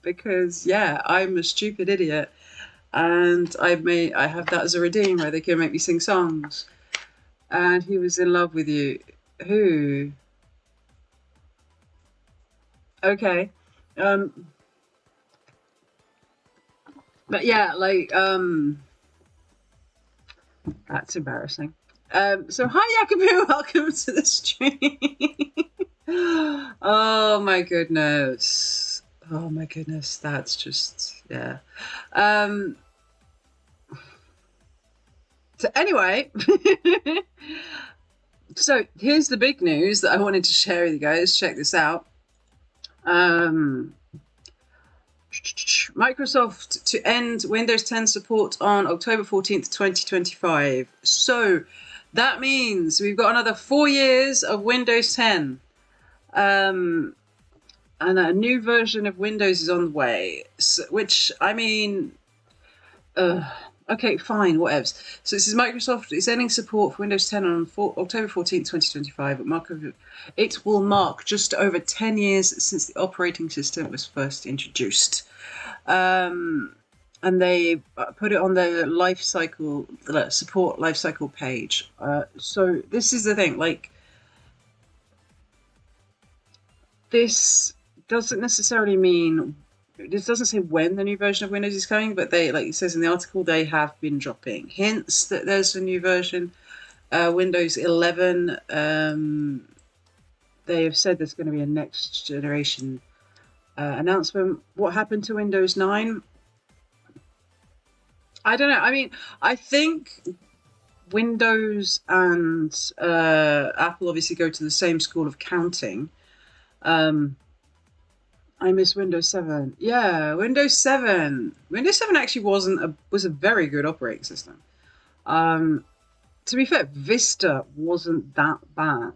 because, yeah, I'm a stupid idiot. And I have that as a redeemer. They can make me sing songs. And he was in love with you. Who? Okay. But yeah, like, that's embarrassing. So hi, Yakaboo. Welcome to the stream. Oh my goodness. Oh my goodness. That's just, yeah. So anyway, so here's the big news that I wanted to share with you guys. Check this out. Microsoft to end Windows 10 support on October 14th, 2025. So that means we've got another 4 years of Windows 10. And a new version of Windows is on the way, so, which, I mean, okay, fine, whatevs. So this is Microsoft is ending support for Windows 10 on October 14th, 2025. It will mark just over 10 years since the operating system was first introduced. And they put it on the support lifecycle page. So this is the thing, like, this doesn't necessarily mean... This doesn't say when the new version of Windows is coming, but they, like it says in the article, they have been dropping hints that there's a new version. Windows 11, they have said there's going to be a next generation announcement. What happened to Windows 9? I don't know. I mean, I think Windows and Apple obviously go to the same school of counting. I miss Windows 7. Yeah, Windows 7. Windows 7 actually was a very good operating system. To be fair, Vista wasn't that bad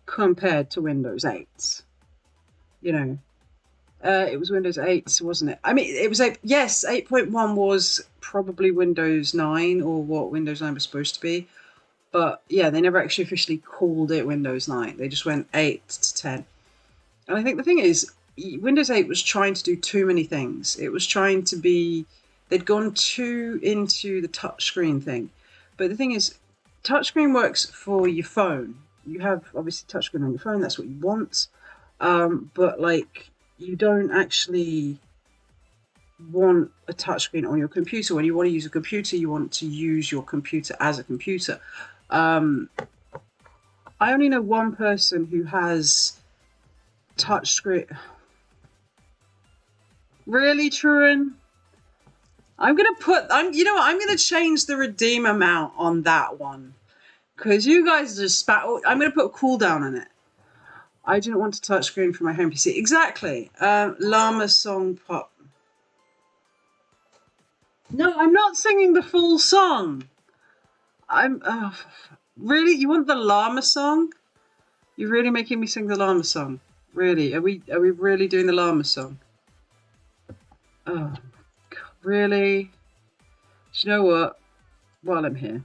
compared to Windows 8. You know, it was Windows 8, wasn't it? I mean, it was 8. Yes, 8.1 was probably Windows 9 or what Windows 9 was supposed to be. But yeah, they never actually officially called it Windows 9. They just went 8 to 10. And I think the thing is, Windows 8 was trying to do too many things. It was trying to be... they'd gone too into the touchscreen thing. But the thing is, touchscreen works for your phone. You have obviously touchscreen on your phone. That's what you want. But like, you don't actually want a touchscreen on your computer. When you want to use a computer, you want to use your computer as a computer. I only know one person who has touchscreen. Really, Truan? I'm gonna change the redeem amount on that one, because you guys just spat. I'm gonna put a cooldown on it. I didn't want a touchscreen for my home PC. Exactly. Llama song pop. No, I'm not singing the full song. Really? You want the llama song? You're really making me sing the llama song? Really? Are we really doing the llama song? Oh, God, really? Do you know what? While I'm here.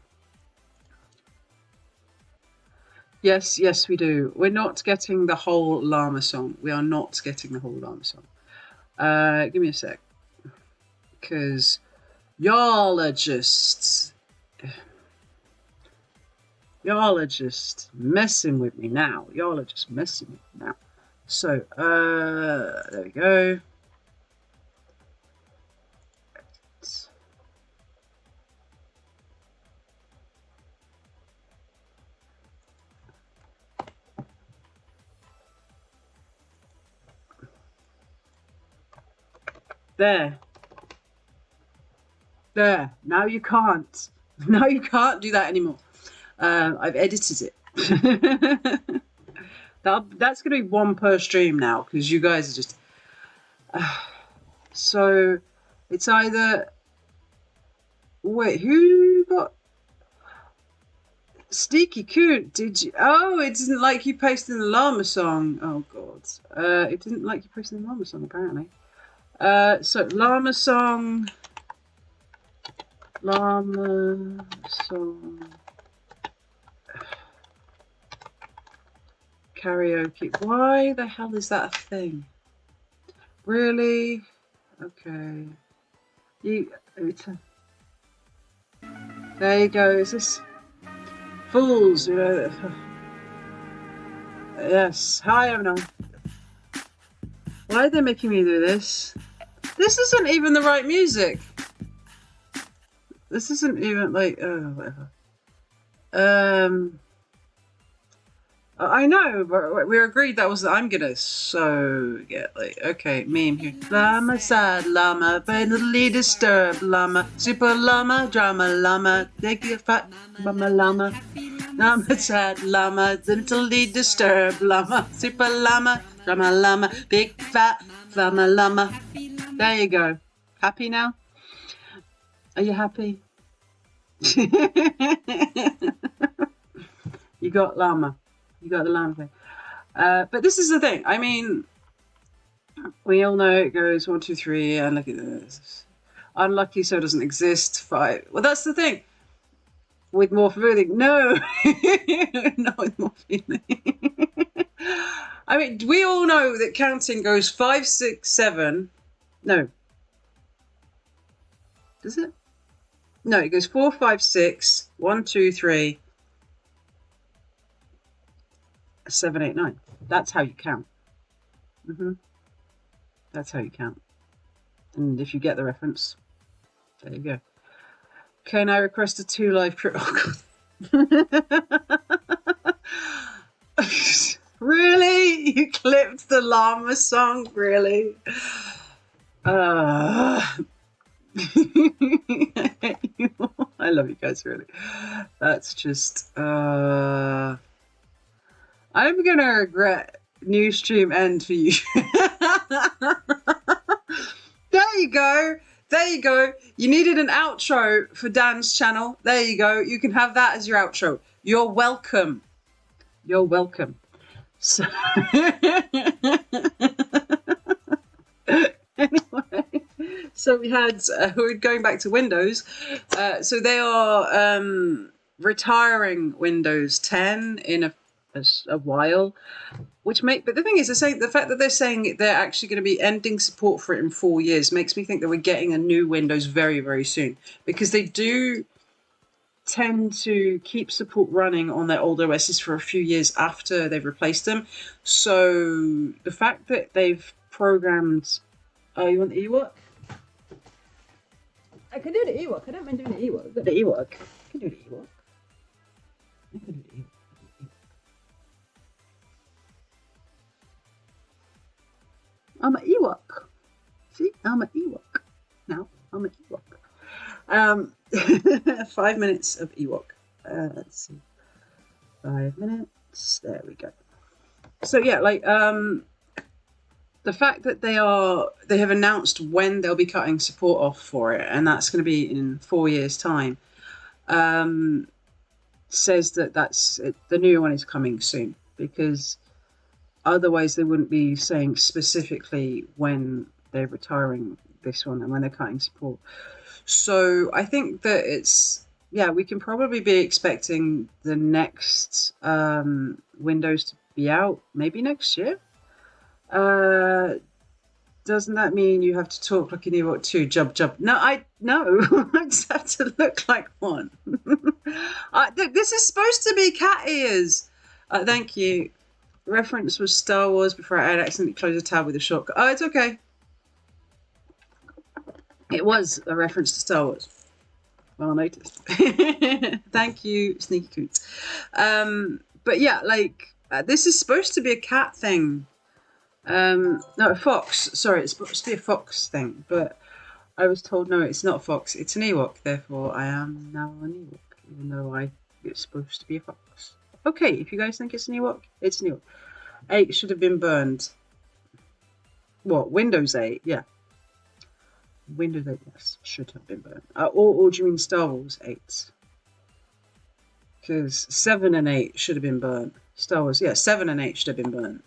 Yes, we do. We're not getting the whole llama song. We are not getting the whole llama song. Give me a sec. Because y'all are just messing with me now. Y'all are just messing with me now. So, there we go. There. Now you can't. Now you can't do that anymore. I've edited it. That's going to be one per stream now, because you guys are just... so, it's either... Wait, who got... Sneaky Coot, did you... Oh, it didn't like you posting the llama song. Oh, God. It didn't like you posting the llama song, apparently. So, llama song... Karaoke. Why the hell is that a thing? Really? Okay. There you go. Is this fools? You know. Yes. Hi, Emma. Why are they making me do this? This isn't even the right music. This isn't even like whatever. I know, but we agreed that was I'm gonna get like okay meme here. Llama sad llama, badly disturbed llama, super llama, drama llama, take a fat mama llama, llama sad llama, mentally disturbed llama, super llama, drama llama, big fat mama llama. There you go. Happy now? Are you happy? You got llama. You got the llama thing. But this is the thing. I mean, we all know it goes 1, 2, 3, and look at this. Unlucky so doesn't exist. 5. Well, that's the thing. With more feeling. No. Not with more feeling. I mean, we all know that counting goes 5, 6, 7. No. Does it? No, it goes 4, 5, 6, 1, 2, 3, 7, 8, 9. That's how you count. That's how you count. And if you get the reference, there you go. Can I request a 2 live trip? Oh, God. Really? You clipped the llama song? Really? I love you guys, really. That's just I'm gonna regret new stream end for you. There you go. You needed an outro for Dan's channel. There you go. You can have that as your outro. You're welcome. So anyway, so we had we're going back to Windows. So they are retiring Windows 10 in a while. but the thing is, the fact that they're saying they're actually going to be ending support for it in 4 years makes me think that we're getting a new Windows very, very soon, because they do tend to keep support running on their old OSs for a few years after they've replaced them. So the fact that they've programmed... Oh, you want the Ewok? I can do the Ewok. I don't mind doing the Ewok. I've got the Ewok. I can do the Ewok. I can do the Ewok. I'm an Ewok. See? I'm an Ewok. Now, I'm an Ewok. 5 minutes of Ewok. Let's see. 5 minutes. There we go. So yeah, like the fact that they have announced when they'll be cutting support off for it, and that's going to be in 4 years' time, says that the new one is coming soon, because otherwise they wouldn't be saying specifically when they're retiring this one and when they're cutting support. So I think that we can probably be expecting the next Windows to be out maybe next year. Doesn't that mean you have to talk like an Ewok too? Jub. No, I just have to look like one. This is supposed to be cat ears. Thank you. The reference was Star Wars before I had accidentally closed a tab with a shortcut. Oh, it's okay. It was a reference to Star Wars. Well noticed. Thank you, Sneaky Coots. But yeah, like, this is supposed to be a cat thing. No, a fox. Sorry, it's supposed to be a fox thing. But I was told, no, it's not a fox. It's an Ewok. Therefore, I am now an Ewok. Even though it's supposed to be a fox. Okay, if you guys think it's an Ewok, it's an Ewok. 8 should have been burned. What? Windows 8? Yeah. Windows 8, yes, should have been burned. Or do you mean Star Wars 8? Because 7 and 8 should have been burnt. Star Wars, yeah, 7 and 8 should have been burnt.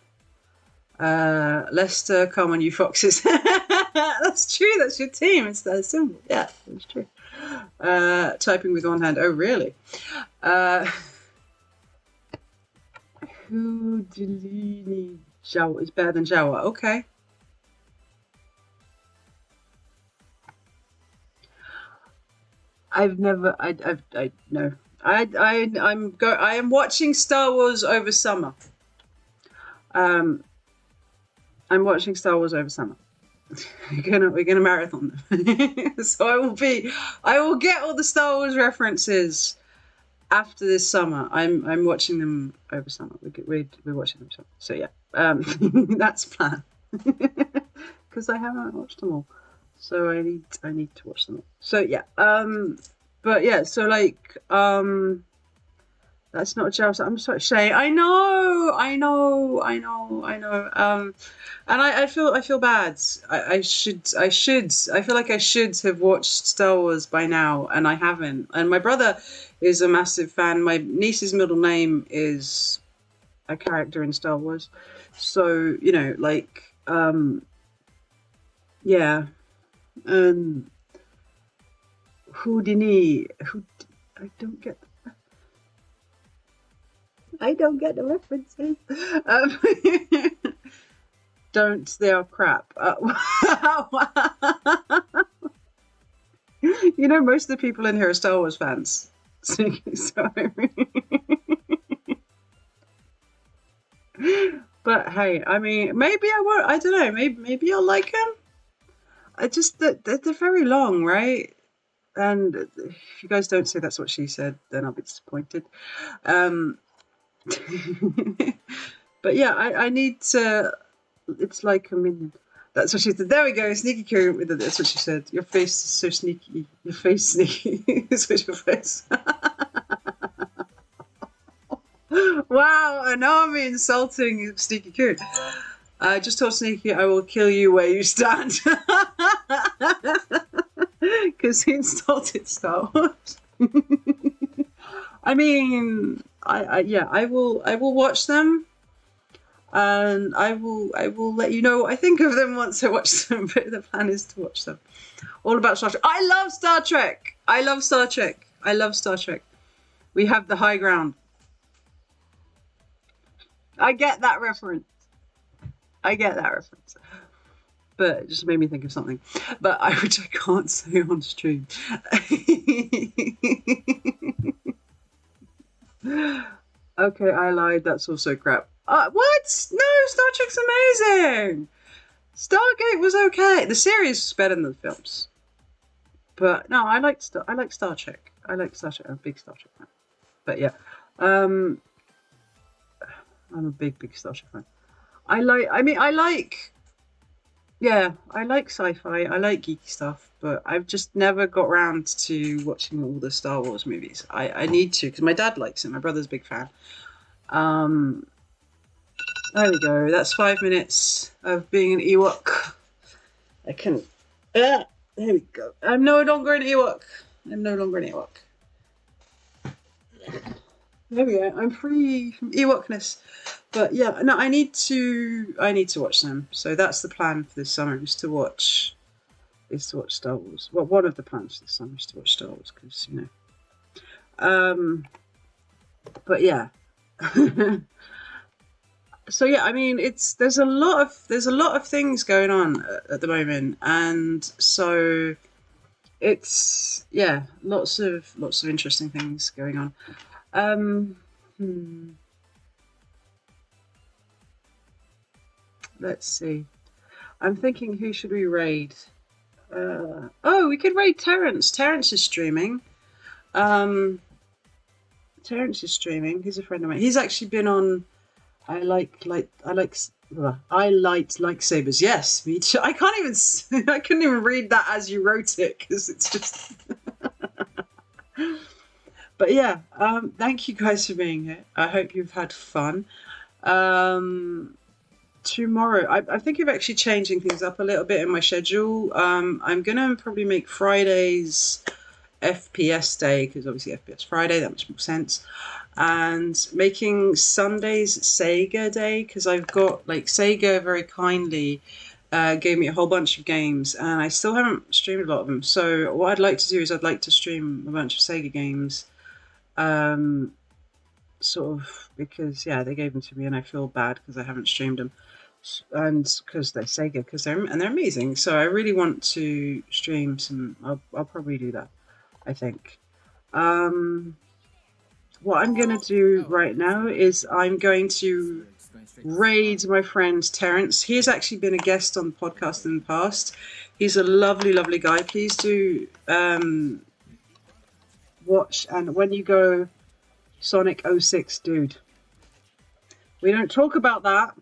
Lester, come on, you foxes. That's true, that's your team. It's that symbol. Yeah, that's true. Typing with one hand. Oh, really? Houdini Jawa is better than Jawa. Okay. I've never. No. I am watching Star Wars over summer. I'm watching Star Wars over summer. We're gonna marathon them. So I will get all the Star Wars references after this summer. I'm watching them over summer. We're watching them over summer. So yeah, that's plan. Because I haven't watched them all. So I need to watch them all. So yeah, but yeah, so like, that's not a job. I'm sorry, Shay. I know. And I feel bad. I feel like I should have watched Star Wars by now, and I haven't. And my brother is a massive fan. My niece's middle name is a character in Star Wars. So, you know, like, yeah. Houdini. I don't get the references. They are crap. You know, most of the people in here are Star Wars fans. Sorry. But hey, I mean, maybe I won't. I don't know. Maybe I'll like them. They're very long, right? And if you guys don't say that's what she said, then I'll be disappointed. But yeah, I need to. It's like a minion. That's what she said. There we go. Sneaky Q with it. That's what she said. Your face is so sneaky. Your face sneaky. Switch your face. Wow, an army insulting Sneaky Q. I just told Sneaky I will kill you where you stand. Because he insulted Star Wars. I mean, I will watch them, and I will let you know what I think of them once I watch them. But the plan is to watch them. All about Star Trek. I love Star Trek. I love Star Trek. We have the high ground. I get that reference. I get that reference. But it just made me think of something. But which I can't say on stream. Okay, I lied. That's also crap. What? No, Star Trek's amazing. Stargate was okay. The series was better than the films. But no, I like Star Trek. I like Star Trek. I'm a big Star Trek fan. But yeah, I'm a big Star Trek fan. I like sci-fi. I like geeky stuff, but I've just never got around to watching all the Star Wars movies. I need to, because my dad likes it. My brother's a big fan. There we go. That's 5 minutes of being an Ewok. I can... there we go. I'm no longer an Ewok. There we go. I'm free from Ewokness. But yeah, no, I need to watch them. So that's the plan for this summer, is to watch Star Wars. Well, one of the plans this summer is to watch Star Wars, because but yeah. So yeah, I mean, there's a lot of things going on at the moment, and so it's lots of interesting things going on. Let's see. I'm thinking, who should we raid? We could raid Terrence. Terrence is streaming. Terrence is streaming. He's a friend of mine. He's actually been on. I like lightsabers. Yes, me too. I couldn't even read that as you wrote it, because it's just. But yeah, thank you guys for being here. I hope you've had fun. Tomorrow, I think of actually changing things up a little bit in my schedule. I'm gonna probably make Fridays FPS day, because obviously FPS Friday, that makes more sense. And making Sundays Sega day, because I've got, like, Sega very kindly gave me a whole bunch of games, and I still haven't streamed a lot of them. So what I'd like to do is I'd like to stream a bunch of Sega games, sort of, because they gave them to me and I feel bad because I haven't streamed them, and because they're Sega, they're amazing. So I really want to stream some. I'll probably do that, I think. What I'm going to do right now is I'm going to raid my friend Terrence. He has actually been a guest on the podcast in the past. He's a lovely, lovely guy. Please do watch, and when you go, Sonic 06, dude. We don't talk about that.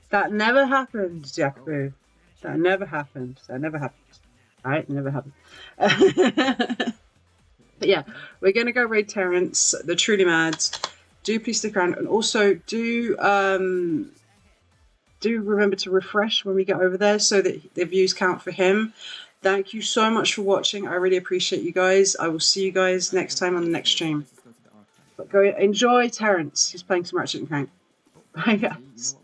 That never happened, Jackboo. That never happened. Alright, never happened. But yeah, we're going to go raid Terrence, the Truly Mad. Do please stick around, and also do remember to refresh when we get over there so that the views count for him. Thank you so much for watching. I really appreciate you guys. I will see you guys next time on the next stream. But go enjoy Terrence. He's playing some Ratchet and Clank. Bye, guys.